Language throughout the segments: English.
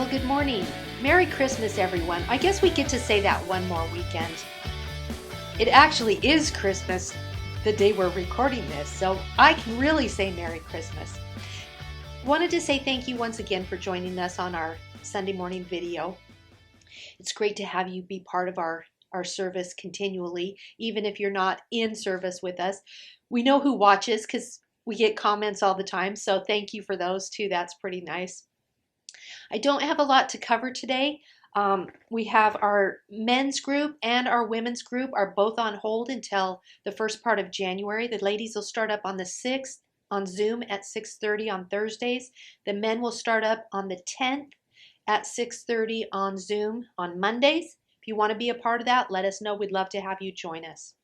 Well, good morning. Merry Christmas, everyone. I guess we get to say that one more weekend. It actually is Christmas the day we're recording this, so I can really say Merry Christmas. Wanted to say thank you once again for joining us on our Sunday morning video. It's great to have you be part of our service continually, even if you're not in service with us. We know who watches because we get comments all the time, so thank you for those too. That's pretty nice. I don't have a lot to cover today. We have our men's group and our women's group are both on hold until the first part of January. The ladies will start up on the 6th on Zoom at 6:30 on Thursdays. The men will start up on the 10th at 6:30 on Zoom on Mondays. If you want to be a part of that, let us know. We'd love to have you join us.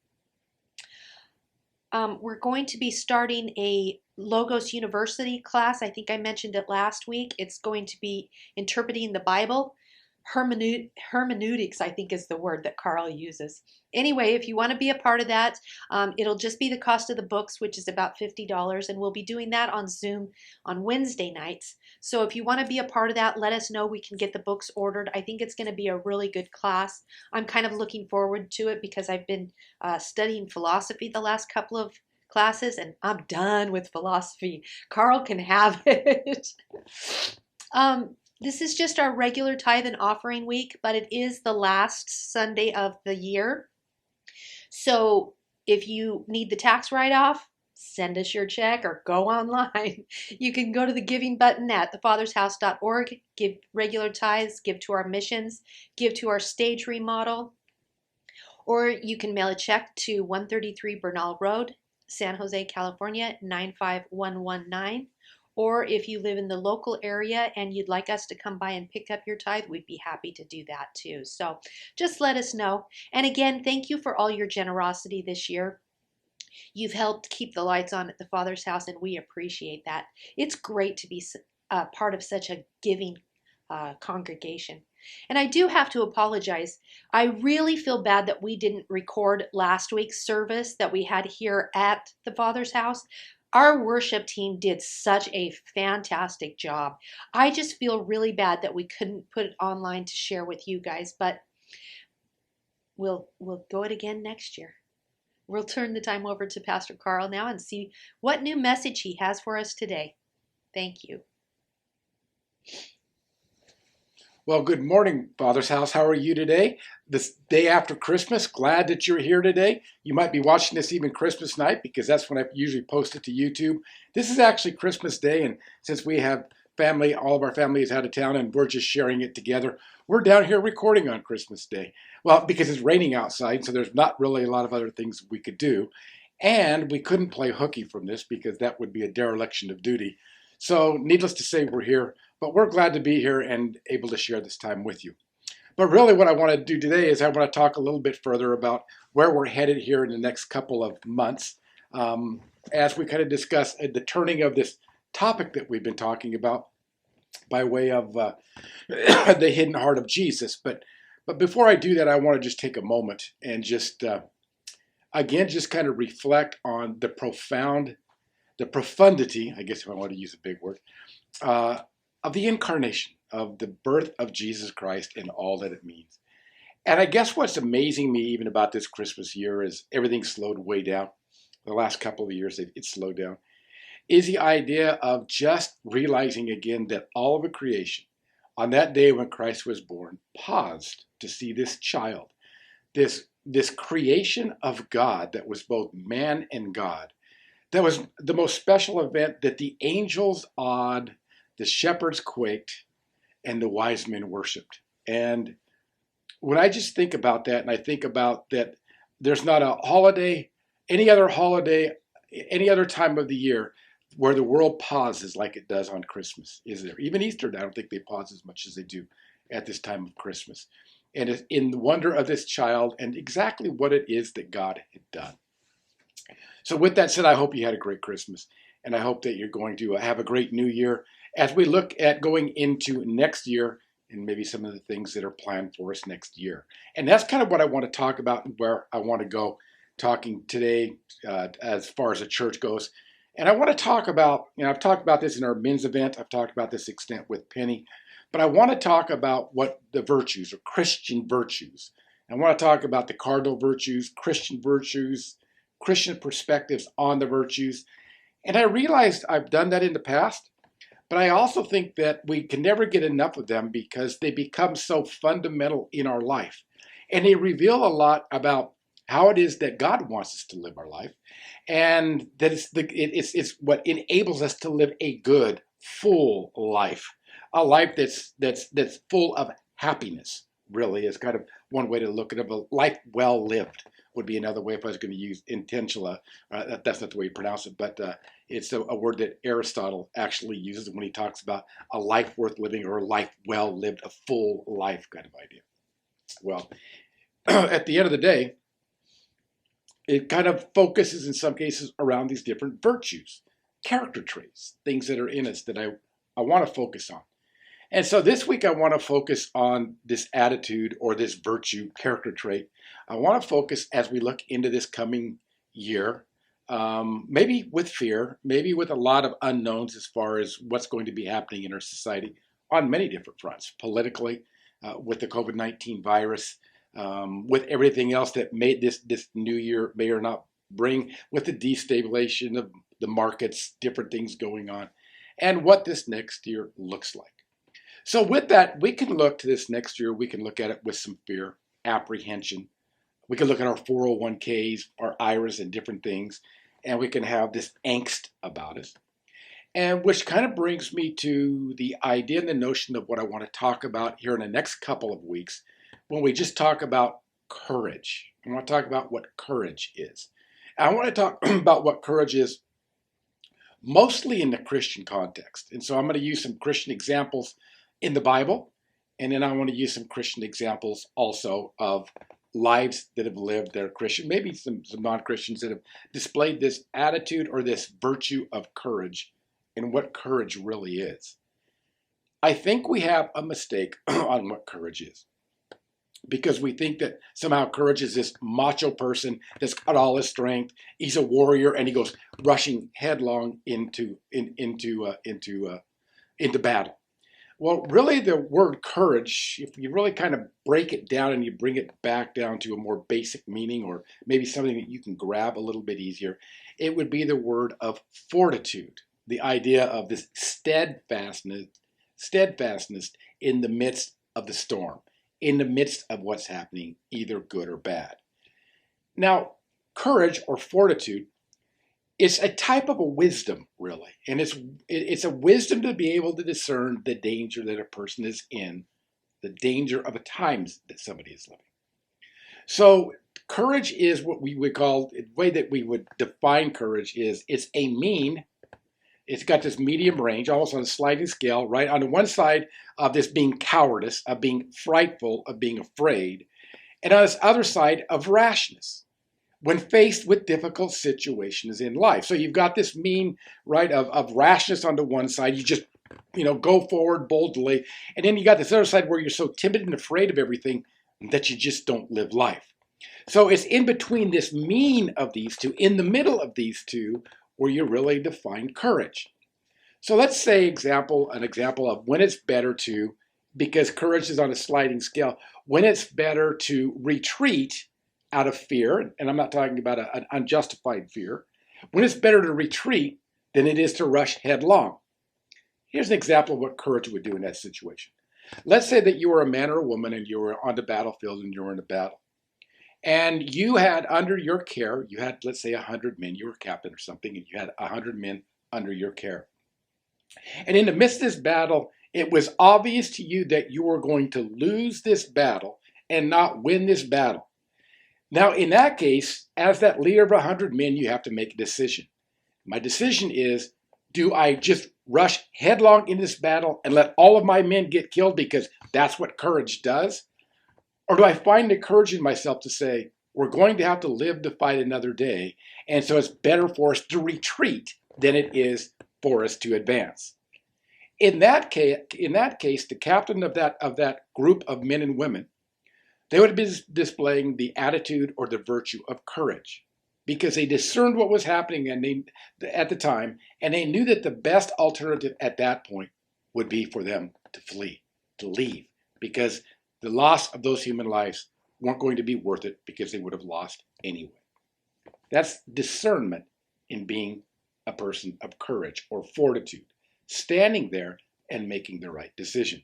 We're going to be starting a Logos University class. I think I mentioned it last week. It's going to be interpreting the Bible. Hermeneutics, I think, is the word that Carl uses. Anyway, if you want to be a part of that, it'll just be the cost of the books, which is about $50, and we'll be doing that on Zoom on Wednesday nights. So if you want to be a part of that, let us know. We can get the books ordered. I think it's going to be a really good class. I'm kind of looking forward to it because I've been studying philosophy the last couple of classes, and I'm done with philosophy. Carl can have it. This is just our regular tithe and offering week, but it is the last Sunday of the year. So if you need the tax write-off, send us your check or go online. You can go to the giving button at thefathershouse.org, give regular tithes, give to our missions, give to our stage remodel, or you can mail a check to 133 Bernal Road, San Jose, California, 95119. Or if you live in the local area and you'd like us to come by and pick up your tithe, we'd be happy to do that too. So just let us know. And again, thank you for all your generosity this year. You've helped keep the lights on at the Father's house, and we appreciate that. It's great to be part of such a giving congregation. And I do have to apologize. I really feel bad that we didn't record last week's service that we had here at the Father's house. Our worship team did such a fantastic job. I just feel really bad that we couldn't put it online to share with you guys, but we'll go it again next year. We'll turn the time over to Pastor Carl now and see what new message he has for us today. Thank you. Well, good morning, Father's House. How are you today? This day after Christmas. Glad that you're here today. You might be watching this even Christmas night because that's when I usually post it to YouTube. This is actually Christmas Day, and since we have family, all of our family is out of town, and we're just sharing it together, we're down here recording on Christmas Day. Well, because it's raining outside, so there's not really a lot of other things we could do. And we couldn't play hooky from this because that would be a dereliction of duty. So needless to say, we're here. But we're glad to be here and able to share this time with you. But really what I want to do today is I want to talk a little bit further about where we're headed here in the next couple of months as we kind of discuss the turning of this topic that we've been talking about by way of the hidden heart of Jesus. But before I do that, I want to just take a moment and just, again, just kind of reflect on the profundity, I guess if I want to use a big word, of the incarnation, of the birth of Jesus Christ and all that it means. And I guess what's amazing me even about this Christmas year is everything slowed way down. The last couple of years, it slowed down. Is the idea of just realizing again that all of the creation on that day when Christ was born paused to see this child, this creation of God that was both man and God. That was the most special event that the angels awed, the shepherds quaked, and the wise men worshiped. And when I just think about that, and I think about that there's not a holiday, any other time of the year where the world pauses like it does on Christmas, is there? Even Easter, I don't think they pause as much as they do at this time of Christmas. And it's in the wonder of this child and exactly what it is that God had done. So with that said, I hope you had a great Christmas. And I hope that you're going to have a great new year as we look at going into next year and maybe some of the things that are planned for us next year. And that's kind of what I want to talk about and where I want to go talking today as far as the church goes. And I want to talk about, I've talked about this in our men's event. I've talked about this extent with Penny. But I want to talk about what the virtues or Christian virtues. I want to talk about the cardinal virtues, Christian perspectives on the virtues. And I realized I've done that in the past, but I also think that we can never get enough of them because they become so fundamental in our life. And they reveal a lot about how it is that God wants us to live our life. And that it's what enables us to live a good, full life. A life that's full of happiness, really, is kind of one way to look at it. A life well lived would be another way if I was going to use intentional. That's not the way you pronounce it, but it's a word that Aristotle actually uses when he talks about a life worth living or a life well lived, a full life kind of idea. Well, at the end of the day, it kind of focuses in some cases around these different virtues, character traits, things that are in us that I want to focus on. And so this week I want to focus on this attitude or this virtue character trait. I want to focus as we look into this coming year, maybe with fear, maybe with a lot of unknowns as far as what's going to be happening in our society on many different fronts, politically, with the COVID-19 virus, with everything else that made this new year may or not bring, with the destabilization of the markets, different things going on, and what this next year looks like. So with that, we can look to this next year, we can look at it with some fear, apprehension. We can look at our 401ks, our IRAs, and different things, and we can have this angst about it. And which kind of brings me to the idea and the notion of what I want to talk about here in the next couple of weeks when we just talk about courage. I want to talk about what courage is. I want to talk about what courage is mostly in the Christian context. And so I'm going to use some Christian examples in the Bible, and then I want to use some Christian examples also of lives that have lived that are Christian, maybe some non-Christians that have displayed this attitude or this virtue of courage and what courage really is. I think we have a mistake on what courage is, because we think that somehow courage is this macho person that's got all his strength. He's a warrior, and he goes rushing headlong into battle. Well, really, the word courage, if you really kind of break it down and you bring it back down to a more basic meaning, or maybe something that you can grab a little bit easier, it would be the word of fortitude. The idea of this steadfastness in the midst of the storm, in the midst of what's happening, either good or bad. Now, courage or fortitude is a type of a wisdom, really. And it's a wisdom to be able to discern the danger that a person is in, the danger of a times that somebody is living. So courage is what we would call, the way that we would define courage is it's got this medium range, almost on a sliding scale, right? On the one side of this being cowardice, of being frightful, of being afraid, and on this other side of rashness, when faced with difficult situations in life. So you've got this mean, right, of rashness on the one side. You just, go forward boldly. And then you got this other side where you're so timid and afraid of everything that you just don't live life. So it's in between this mean of these two, in the middle of these two, where you really define courage. So let's say an example of when it's better to, because courage is on a sliding scale, when it's better to retreat out of fear, and I'm not talking about an unjustified fear, when it's better to retreat than it is to rush headlong. Here's an example of what courage would do in that situation. Let's say that you were a man or a woman and you were on the battlefield and you were in a battle. And you had under your care, you had, let's say, 100 men, you were a captain or something, and you had 100 men under your care. And in the midst of this battle, it was obvious to you that you were going to lose this battle and not win this battle. Now, in that case, as that leader of 100 men, you have to make a decision. My decision is, do I just rush headlong into this battle and let all of my men get killed because that's what courage does? Or do I find the courage in myself to say, we're going to have to live to fight another day, and so it's better for us to retreat than it is for us to advance? In that case, the captain of that group of men and women, they would be displaying the attitude or the virtue of courage, because they discerned what was happening at the time, and they knew that the best alternative at that point would be for them to flee. to leave because the loss of those human lives weren't going to be worth it because they would have lost anyway. That's discernment in being a person of courage or fortitude, standing there and making the right decision.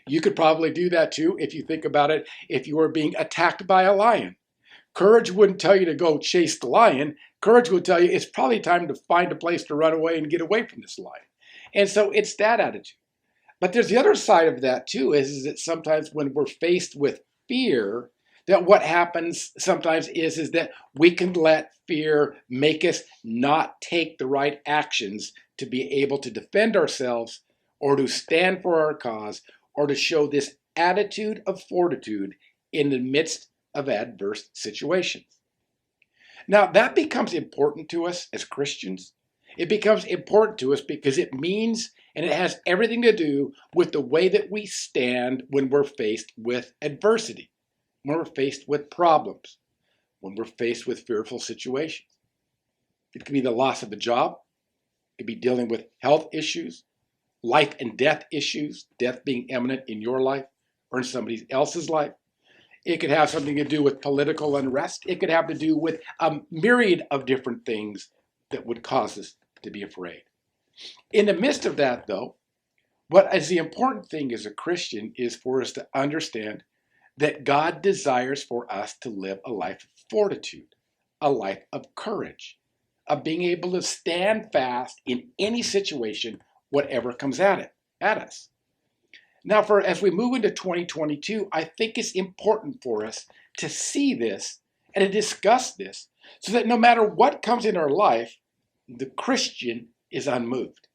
You could probably do that too if you think about it. If you were being attacked by a lion, courage wouldn't tell you to go chase the lion. Courage would tell you it's probably time to find a place to run away and get away from this lion. And so it's that attitude. But there's the other side of that too, is that sometimes when we're faced with fear, that what happens sometimes is that we can let fear make us not take the right actions to be able to defend ourselves or to stand for our cause or to show this attitude of fortitude in the midst of adverse situations. Now, that becomes important to us as Christians. It becomes important to us because it means, and it has everything to do with the way that we stand when we're faced with adversity, when we're faced with problems, when we're faced with fearful situations. It could be the loss of a job. It could be dealing with health issues, life and death issues, death being imminent in your life or in somebody else's life. It could have something to do with political unrest. It could have to do with a myriad of different things that would cause us to be afraid. In the midst of that, though, what is the important thing as a Christian is for us to understand that God desires for us to live a life of fortitude, a life of courage, of being able to stand fast in any situation, whatever comes at us. Now, as we move into 2022, I think it's important for us to see this and to discuss this so that no matter what comes in our life, the Christian is unmoved.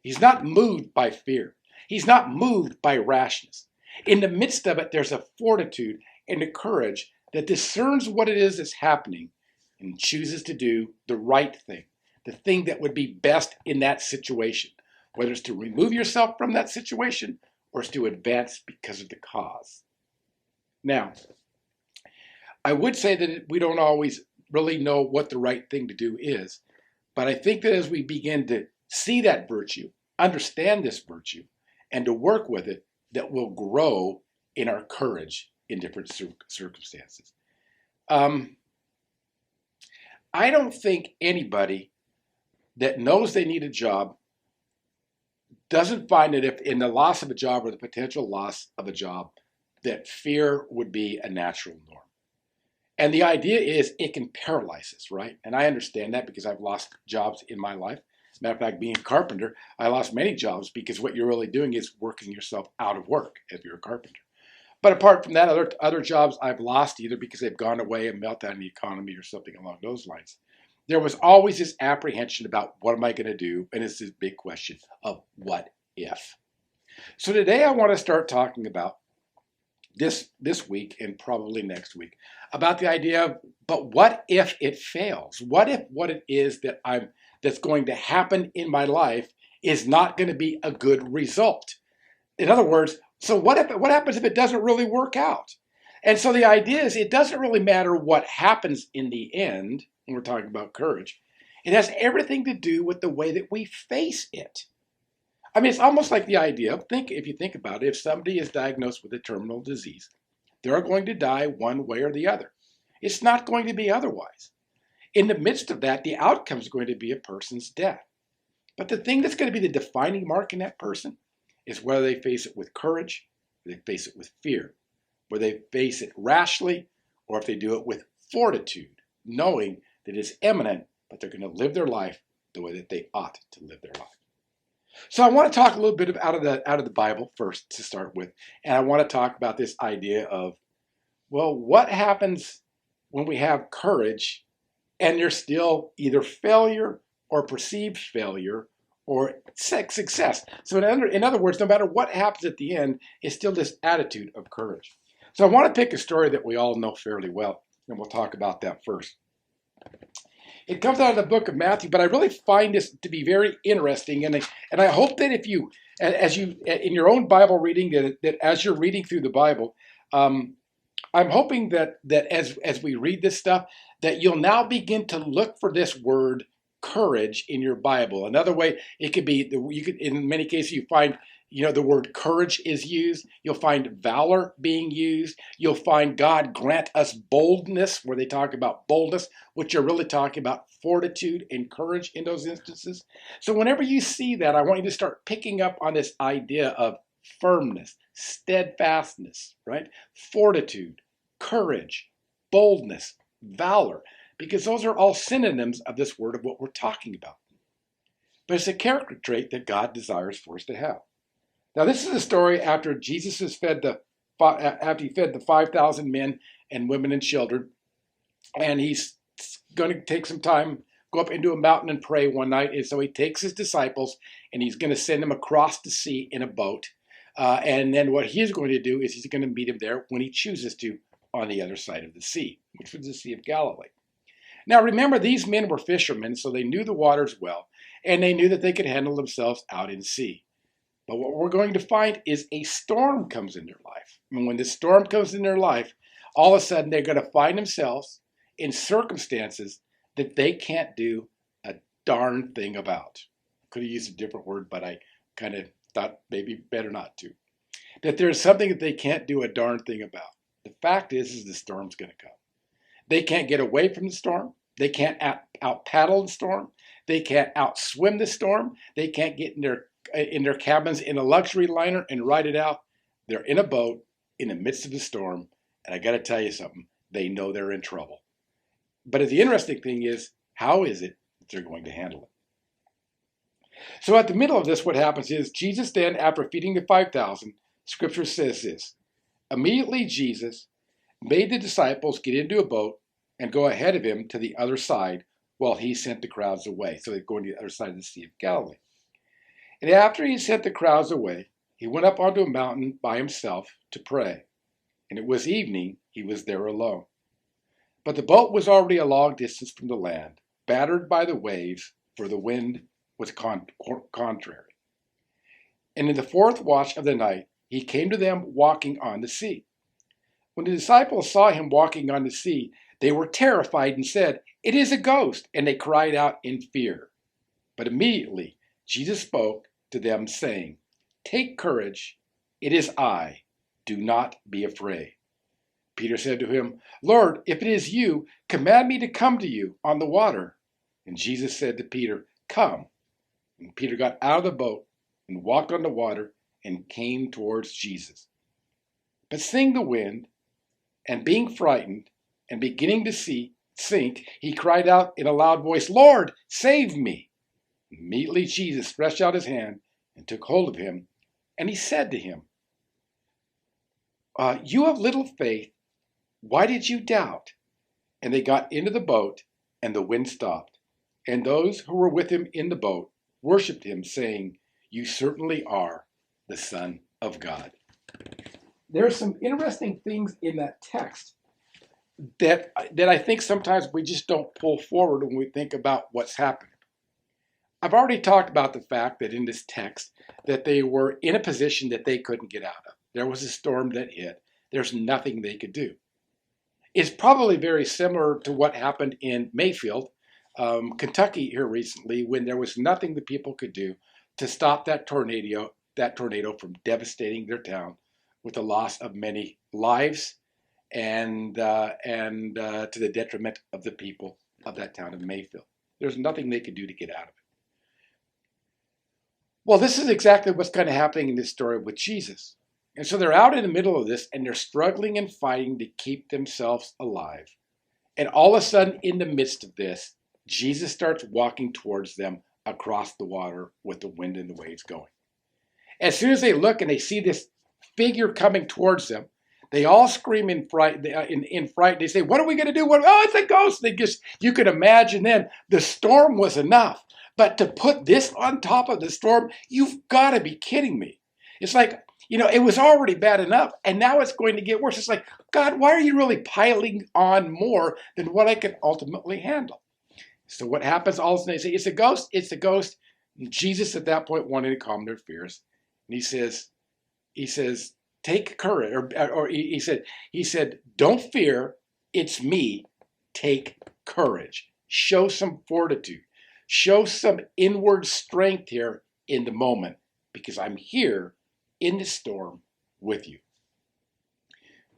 He's not moved by fear. He's not moved by rashness. In the midst of it, there's a fortitude and a courage that discerns what it is that's happening and chooses to do the right thing, the thing that would be best in that situation, whether it's to remove yourself from that situation or it's to advance because of the cause. Now, I would say that we don't always really know what the right thing to do is, but I think that as we begin to see that virtue, understand this virtue, and to work with it, that will grow in our courage in different circumstances. I don't think anybody that knows they need a job doesn't find that if in the loss of a job or the potential loss of a job, that fear would be a natural norm. And the idea is it can paralyze us, right? And I understand that because I've lost jobs in my life. As a matter of fact, being a carpenter, I lost many jobs because what you're really doing is working yourself out of work if you're a carpenter. But apart from that, other jobs I've lost either because they've gone away and meltdown in the economy or something along those lines. There was always this apprehension about what am I going to do? And it's this big question of what if. So today I want to start talking about this week and probably next week about the idea of, but what if it fails? What if what it is that's going to happen in my life is not going to be a good result? In other words, so what happens if it doesn't really work out? And so the idea is it doesn't really matter what happens in the end when we're talking about courage. It has everything to do with the way that we face it. I mean, it's almost like the idea of if you think about it, if somebody is diagnosed with a terminal disease, they're going to die one way or the other. It's not going to be otherwise. In the midst of that, the outcome is going to be a person's death. But the thing that's going to be the defining mark in that person is whether they face it with courage, or they face it with fear, whether they face it rashly, or if they do it with fortitude, knowing that it's imminent, but they're going to live their life the way that they ought to live their life. So I want to talk a little bit out of the Bible first to start with, and I want to talk about this idea of, well, what happens when we have courage and there's still either failure or perceived failure or success. So in other words, no matter what happens at the end, it's still this attitude of courage. So I want to pick a story that we all know fairly well, and we'll talk about that first. It comes out of the book of Matthew, but I really find this to be very interesting, and I hope that if you, as you in your own Bible reading, that as you're reading through the Bible, I'm hoping that as we read this stuff, that you'll now begin to look for this word courage in your Bible. Another way it could be, in many cases you find The word courage is used. You'll find valor being used. You'll find God grant us boldness, where they talk about boldness, which are really talking about fortitude and courage in those instances. So whenever you see that, I want you to start picking up on this idea of firmness, steadfastness, right? Fortitude, courage, boldness, valor, because those are all synonyms of this word of what we're talking about. But it's a character trait that God desires for us to have. Now, this is a story after Jesus has after he fed the 5,000 men and women and children, and he's going to take some time, go up into a mountain and pray one night. And so he takes his disciples and he's going to send them across the sea in a boat. And then what he's going to do is he's going to meet him there when he chooses to on the other side of the sea, which was the Sea of Galilee. Now, remember, these men were fishermen, so they knew the waters well, and they knew that they could handle themselves out in sea. But what we're going to find is a storm comes in their life. And when the storm comes in their life, all of a sudden they're going to find themselves in circumstances that they can't do a darn thing about. Could have used a different word, but I kind of thought maybe better not to. That there's something that they can't do a darn thing about. The fact is the storm's going to come. They can't get away from the storm. They can't out paddle the storm. They can't outswim the storm. They can't get in their cabins in a luxury liner and ride it out. They're in a boat in the midst of the storm, and I got to tell you something. They know they're in trouble. But the interesting thing is, how is it that they're going to handle it? So at the middle of this, what happens is Jesus then, after feeding the 5,000, Scripture says this: immediately Jesus made the disciples get into a boat and go ahead of him to the other side while he sent the crowds away. So they're going to the other side of the Sea of Galilee. And after he sent the crowds away, he went up onto a mountain by himself to pray. And it was evening, he was there alone. But the boat was already a long distance from the land, battered by the waves, for the wind was contrary. And in the fourth watch of the night, he came to them walking on the sea. When the disciples saw him walking on the sea, they were terrified and said, "It is a ghost," and they cried out in fear. But immediately Jesus spoke to them, saying, "Take courage, it is I. Do not be afraid." Peter said to him, "Lord, if it is you, command me to come to you on the water." And Jesus said to Peter, "Come." And Peter got out of the boat and walked on the water and came towards Jesus. But seeing the wind and being frightened and beginning to sink, he cried out in a loud voice, "Lord, save me." Immediately Jesus stretched out his hand and took hold of him, and he said to him, "You have little faith, why did you doubt?" And they got into the boat, and the wind stopped. And those who were with him in the boat worshipped him, saying, "You certainly are the Son of God." There are some interesting things in that text that I think sometimes we just don't pull forward when we think about what's happening. I've already talked about the fact that in this text that they were in a position that they couldn't get out of. There was a storm that hit. There's nothing they could do. It's probably very similar to what happened in Mayfield, Kentucky here recently, when there was nothing the people could do to stop that tornado from devastating their town with the loss of many lives and to the detriment of the people of that town of Mayfield. There's nothing they could do to get out of it. Well, this is exactly what's kind of happening in this story with Jesus. And so they're out in the middle of this, and they're struggling and fighting to keep themselves alive. And all of a sudden, in the midst of this, Jesus starts walking towards them across the water with the wind and the waves going. As soon as they look and they see this figure coming towards them, they all scream in fright. They say, "What are we going to do? Oh, it's a ghost!" You could imagine then the storm was enough. But to put this on top of the storm, you've got to be kidding me. It's like, it was already bad enough, and now it's going to get worse. It's like, God, why are you really piling on more than what I can ultimately handle? So what happens? All of a sudden they say, "It's a ghost, it's a ghost." And Jesus at that point wanted to calm their fears. And he says, "Take courage," or he said, "Don't fear, it's me. Take courage. Show some fortitude. Show some inward strength here in the moment, because I'm here in the storm with you.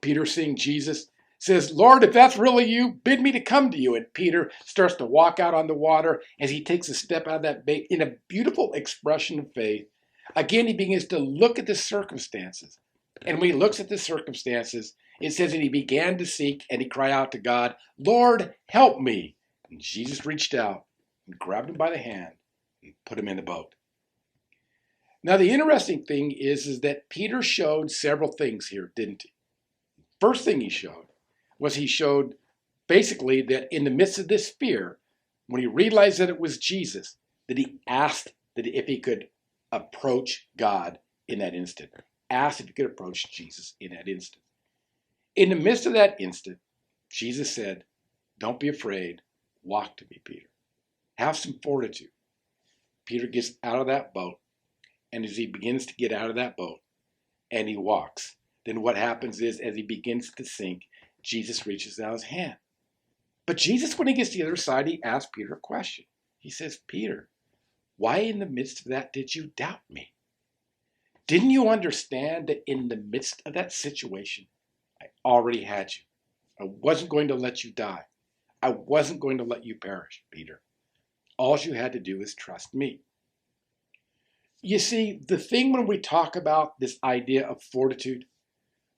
Peter, seeing Jesus, says, Lord, if that's really you, bid me to come to you. And Peter starts to walk out on the water as he takes a step out of that bait in a beautiful expression of faith. Again, he begins to look at the circumstances. And when he looks at the circumstances, it says that he began to seek and he cried out to God, Lord, help me. And Jesus reached out and grabbed him by the hand and put him in the boat. Now, the interesting thing is that Peter showed several things here, didn't he? First thing he showed basically that in the midst of this fear, when he realized that it was Jesus, that he asked that if he could approach God in that instant. Asked if he could approach Jesus in that instant. In the midst of that instant, Jesus said, don't be afraid. Walk to me, Peter. Have some fortitude. Peter gets out of that boat, and as he begins to get out of that boat and he walks, then what happens is as he begins to sink, Jesus reaches out his hand. But Jesus, when he gets to the other side, he asks Peter a question. He says, Peter, why in the midst of that did you doubt me? Didn't you understand that in the midst of that situation, I already had you? I wasn't going to let you die. I wasn't going to let you perish, Peter. All you had to do is trust me. You see, the thing when we talk about this idea of fortitude,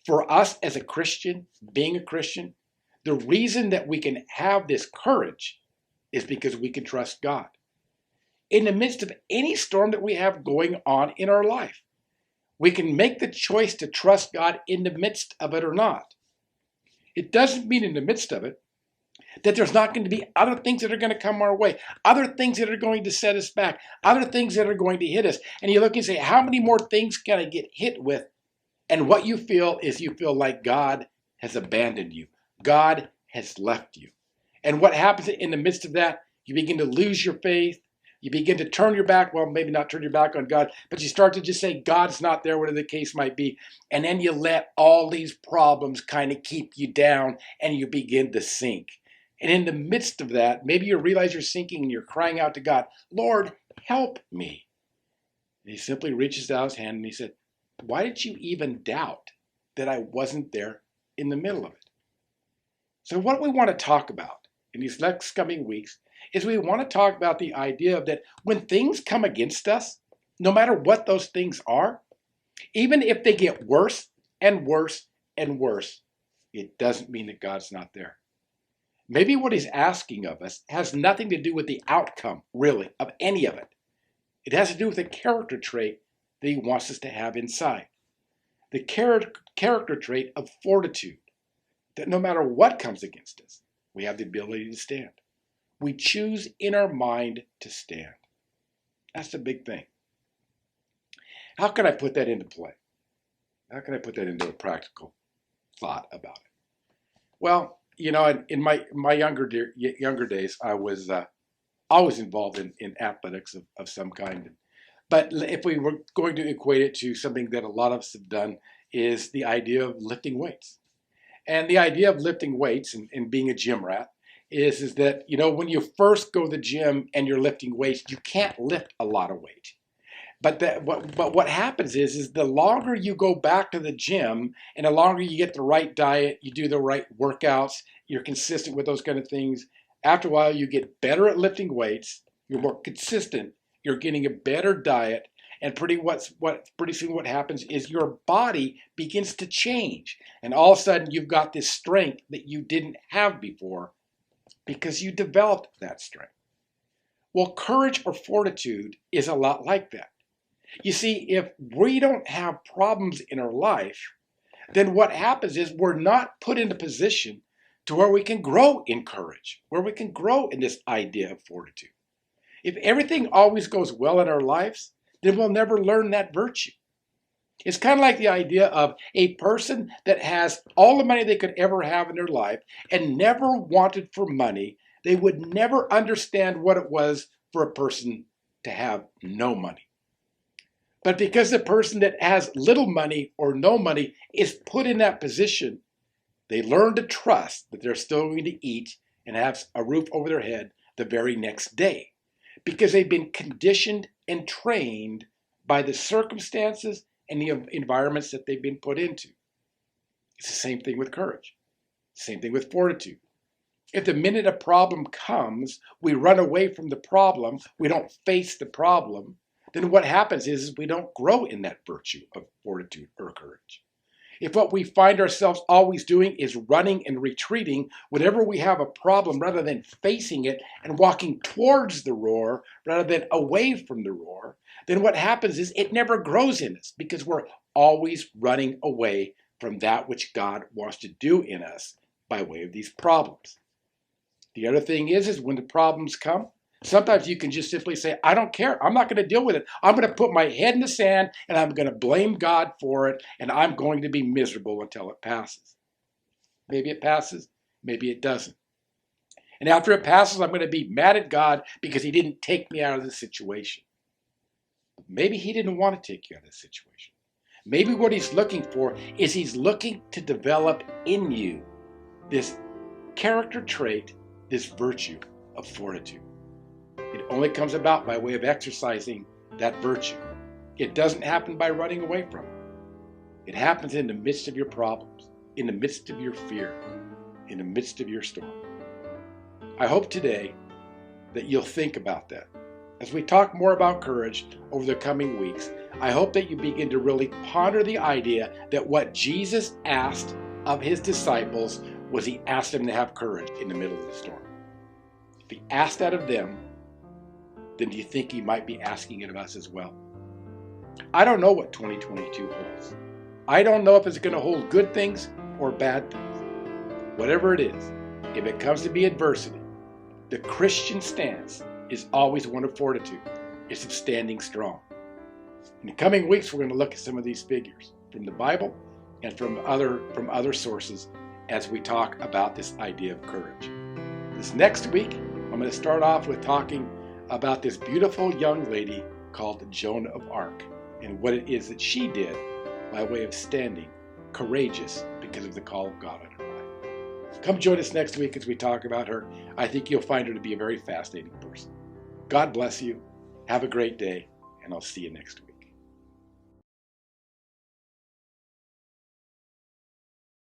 for us as a Christian, being a Christian, the reason that we can have this courage is because we can trust God. In the midst of any storm that we have going on in our life, we can make the choice to trust God in the midst of it or not. It doesn't mean in the midst of it that there's not going to be other things that are going to come our way, other things that are going to set us back, other things that are going to hit us. And you look and say, how many more things can I get hit with? And what you feel is you feel like God has abandoned you. God has left you. And what happens in the midst of that, you begin to lose your faith. You begin to turn your back, well, maybe not turn your back on God, but you start to just say, God's not there, whatever the case might be. And then you let all these problems kind of keep you down and you begin to sink. And in the midst of that, maybe you realize you're sinking and you're crying out to God, Lord, help me. And he simply reaches out his hand and he said, why did you even doubt that I wasn't there in the middle of it? So what we want to talk about in these next coming weeks is we want to talk about the idea of that when things come against us, no matter what those things are, even if they get worse and worse and worse, it doesn't mean that God's not there. Maybe what he's asking of us has nothing to do with the outcome, really, of any of it. It has to do with a character trait that he wants us to have inside. The character trait of fortitude, that no matter what comes against us, we have the ability to stand. We choose in our mind to stand. That's the big thing. How can I put that into play? How can I put that into a practical thought about it? Well, you know, in my younger days, I was always involved in athletics of some kind. But if we were going to equate it to something that a lot of us have done, is the idea of lifting weights. And the idea of lifting weights and being a gym rat is that, you know, when you first go to the gym and you're lifting weights, you can't lift a lot of weight. But what happens is the longer you go back to the gym and the longer you get the right diet, you do the right workouts, you're consistent with those kind of things, after a while you get better at lifting weights, you're more consistent, you're getting a better diet, and pretty soon what happens is your body begins to change. And all of a sudden you've got this strength that you didn't have before because you developed that strength. Well, courage or fortitude is a lot like that. You see, if we don't have problems in our life, then what happens is we're not put in a position to where we can grow in courage, where we can grow in this idea of fortitude. If everything always goes well in our lives, then we'll never learn that virtue. It's kind of like the idea of a person that has all the money they could ever have in their life and never wanted for money. They would never understand what it was for a person to have no money. But because the person that has little money or no money is put in that position, they learn to trust that they're still going to eat and have a roof over their head the very next day because they've been conditioned and trained by the circumstances and the environments that they've been put into. It's the same thing with courage. Same thing with fortitude. If the minute a problem comes, we run away from the problem, we don't face the problem, then what happens is we don't grow in that virtue of fortitude or courage. If what we find ourselves always doing is running and retreating whenever we have a problem, rather than facing it and walking towards the roar rather than away from the roar, then what happens is it never grows in us because we're always running away from that which God wants to do in us by way of these problems. The other thing is when the problems come, sometimes you can just simply say, I don't care. I'm not going to deal with it. I'm going to put my head in the sand and I'm going to blame God for it, and I'm going to be miserable until it passes. Maybe it passes, maybe it doesn't. And after it passes, I'm going to be mad at God because he didn't take me out of the situation. Maybe he didn't want to take you out of the situation. Maybe what he's looking for is he's looking to develop in you this character trait, this virtue of fortitude. It only comes about by way of exercising that virtue. It doesn't happen by running away from it. It happens in the midst of your problems, in the midst of your fear, in the midst of your storm. I hope today that you'll think about that. As we talk more about courage over the coming weeks, I hope that you begin to really ponder the idea that what Jesus asked of his disciples was he asked them to have courage in the middle of the storm. If he asked that of them, then do you think he might be asking it of us as well? I don't know what 2022 holds. I don't know if it's going to hold good things or bad things. Whatever it is, if it comes to be adversity, the Christian stance is always one of fortitude. It's of standing strong. In the coming weeks, we're going to look at some of these figures from the Bible and from other sources as we talk about this idea of courage. This next week, I'm going to start off with talking about this beautiful young lady called Joan of Arc and what it is that she did by way of standing courageous because of the call of God on her life. Come join us next week as we talk about her. I think you'll find her to be a very fascinating person. God bless you. Have a great day, and I'll see you next week.